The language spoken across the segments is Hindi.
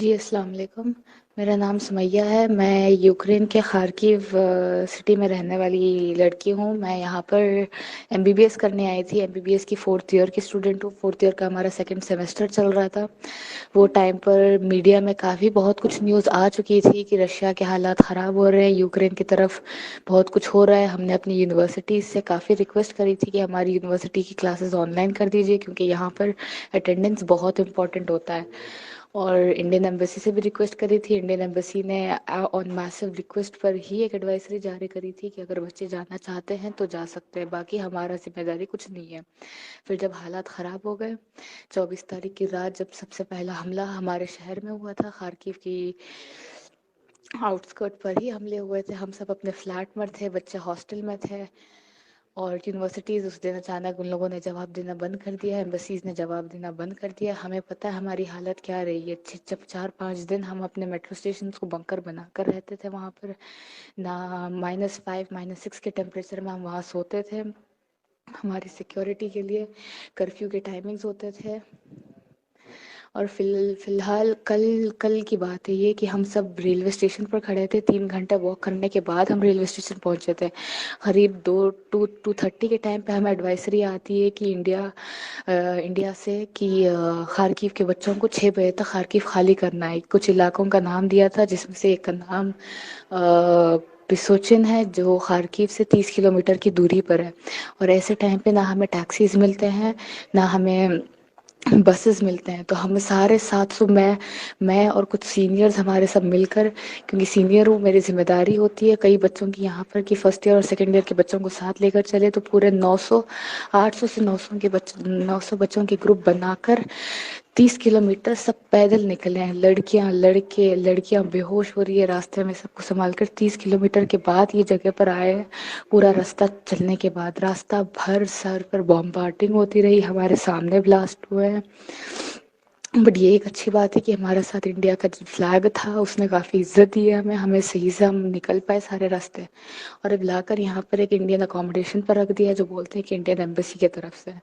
जी, अस्सलाम वालेकुम। मेरा नाम सुमैया है। मैं यूक्रेन के खार्किव सिटी में रहने वाली लड़की हूँ। मैं यहाँ पर एमबीबीएस करने आई थी। एमबीबीएस की 4th ईयर की स्टूडेंट हूँ। 4th ईयर का हमारा सेकंड सेमेस्टर चल रहा था। वो टाइम पर मीडिया में काफ़ी बहुत कुछ न्यूज़ आ चुकी थी कि रशिया के हालात ख़राब हो रहे हैं, यूक्रेन की तरफ बहुत कुछ हो रहा है। हमने अपनी यूनिवर्सिटी से काफ़ी रिक्वेस्ट करी थी कि हमारी यूनिवर्सिटी की क्लासेस ऑनलाइन कर दीजिए, क्योंकि यहाँ पर अटेंडेंस बहुत इंपॉर्टेंट होता है। और इंडियन एम्बेसी से भी रिक्वेस्ट करी थी। इंडियन एम्बेसी ने ऑन मैसिव रिक्वेस्ट पर ही एक एडवाइजरी जारी करी थी कि अगर बच्चे जाना चाहते हैं तो जा सकते हैं, बाकी हमारा जिम्मेदारी कुछ नहीं है। फिर जब हालात ख़राब हो गए, 24 तारीख की रात जब सबसे पहला हमला हमारे शहर में हुआ था, खार्किव की आउटस्कर्ट पर ही हमले हुए थे। हम सब अपने फ्लैट में थे, बच्चे हॉस्टल में थे। और यूनिवर्सिटीज़ उस दिन अचानक उन लोगों ने जवाब देना बंद कर दिया, एम्बसीज़ ने जवाब देना बंद कर दिया। हमें पता है हमारी हालत क्या रही है। जब 4-5 दिन हम अपने मेट्रो स्टेशन को बंकर बना कर रहते थे वहाँ पर, ना -5 -6 के टेम्परेचर में हम वहाँ सोते थे। हमारी सिक्योरिटी के लिए कर्फ्यू के टाइमिंग्स होते थे। और फिलहाल कल कल की बात है ये कि हम सब रेलवे स्टेशन पर खड़े थे। 3 घंटे वॉक करने के बाद हम रेलवे स्टेशन पहुंचे थे। करीब 2:30 के टाइम पे हमें एडवाइजरी आती है कि इंडिया से कि खार्किव के बच्चों को 6 बजे तक खार्किव खाली करना है। कुछ इलाकों का नाम दिया था, जिसमें से एक का नाम पिसोचिन है, जो खार्किव से 30 किलोमीटर की दूरी पर है। और ऐसे टाइम पे ना हमें टैक्सीज मिलते हैं, ना हमें बसेस मिलते हैं। तो हम सारे 700, मैं और कुछ सीनियर्स हमारे सब मिलकर, क्योंकि सीनियर हूँ मेरी जिम्मेदारी होती है कई बच्चों की यहाँ पर कि फर्स्ट ईयर और सेकंड ईयर के बच्चों को साथ लेकर चले। तो पूरे 800 से 900 बच्चों के ग्रुप बनाकर 30 किलोमीटर सब पैदल निकले हैं। लड़कियां लड़के, लड़कियां बेहोश हो रही है रास्ते में, सबको संभाल कर 30 किलोमीटर के बाद ये जगह पर आए हैं। पूरा रास्ता चलने के बाद रास्ता भर सर पर बॉम्बार्डिंग होती रही, हमारे सामने ब्लास्ट हुए हैं। बट ये एक अच्छी बात है कि हमारे साथ इंडिया का जो फ्लैग था उसने काफ़ी इज्जत दी है हमें, सही से हम निकल पाए सारे रास्ते। और अब लाकर यहाँ पर एक इंडियन अकोमोडेशन पर रख दिया, जो बोलते हैं कि इंडियन एम्बेसी की तरफ से।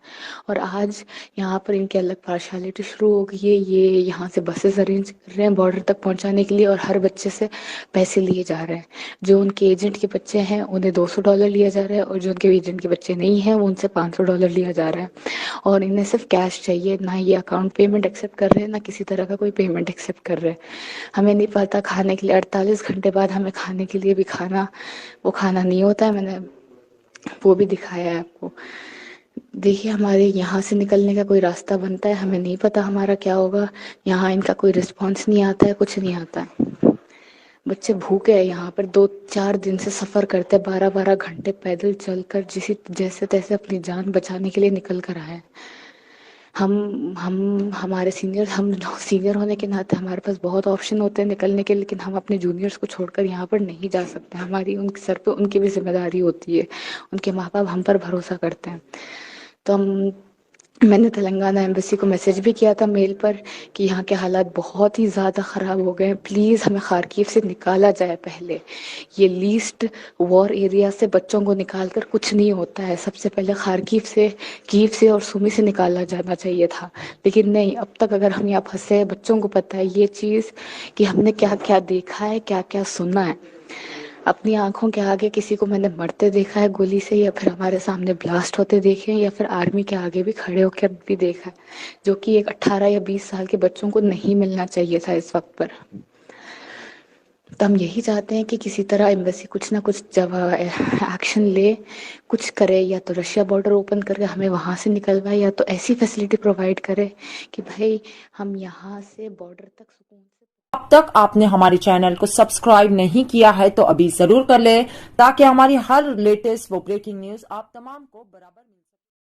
और आज यहाँ पर इनकी अलग पार्शलिटी शुरू हो गई है। ये यहाँ से बसेस अरेंज कर रहे हैं बॉर्डर तक पहुँचाने के लिए, और हर बच्चे से पैसे लिए जा रहे हैं। जो उनके एजेंट के बच्चे हैं उन्हें $200 लिया जा रहा है, और जो उनके एजेंट के बच्चे नहीं हैं वो उनसे $500 लिया जा रहा है। और इन्हें सिर्फ कैश चाहिए, ना ये अकाउंट पेमेंट एक्सेप्ट कर रहे हैं, ना किसी तरह का कोई पेमेंट एक्सेप्ट कर रहे हैं। हमें नहीं पता खाने के लिए 48 घंटे बाद हमें खाने के लिए भी वो खाना नहीं होता है। मैंने वो भी दिखाया है आपको। देखिए, हमारे यहाँ से निकलने का कोई रास्ता बनता है, हमें नहीं पता हमारा क्या होगा। यहाँ इनका कोई रिस्पॉन्स नहीं आता है, कुछ नहीं आता है। बच्चे भूखे हैं यहाँ पर, 2-4 दिन से सफ़र करते, 12-12 घंटे पैदल चलकर जैसे तैसे अपनी जान बचाने के लिए निकल कर आए हैं। हमारे हम सीनियर होने के नाते हमारे पास बहुत ऑप्शन होते हैं निकलने के, लेकिन हम अपने जूनियर्स को छोड़कर यहाँ पर नहीं जा सकते। हमारी उनके सर पे उनकी भी जिम्मेदारी होती है। उनके माँ बाप हम पर भरोसा करते हैं। तो मैंने तेलंगाना एम्बेसी को मैसेज भी किया था मेल पर कि यहाँ के हालात बहुत ही ज़्यादा ख़राब हो गए हैं, प्लीज़ हमें खार्किव से निकाला जाए पहले। ये लीस्ट वॉर एरिया से बच्चों को निकाल कर कुछ नहीं होता है। सबसे पहले खार्किव से, कीव से और सुमी से निकाला जाना चाहिए था। लेकिन नहीं, अब तक अगर हम यहाँ फंसे हैं, बच्चों को पता है ये चीज़ कि हमने क्या क्या देखा है, क्या क्या सुना है। अपनी आंखों के आगे किसी को मैंने मरते देखा है गोली से, या फिर हमारे सामने ब्लास्ट होते देखे हैं, या फिर आर्मी के आगे भी खड़े होकर भी देखा है, जो कि एक 18 या 20 साल के बच्चों को नहीं मिलना चाहिए था इस वक्त पर। तो हम यही चाहते हैं कि किसी तरह एम्बेसी कुछ ना कुछ जब एक्शन ले, कुछ करे, या तो रशिया बॉर्डर ओपन करके हमें वहां से निकलवाए, या तो ऐसी फैसिलिटी प्रोवाइड करे कि भाई हम यहाँ से बॉर्डर तक सुकून से। अब तक आपने हमारे चैनल को सब्सक्राइब नहीं किया है तो अभी जरूर कर ले, ताकि हमारी हर लेटेस्ट वो ब्रेकिंग न्यूज आप तमाम को बराबर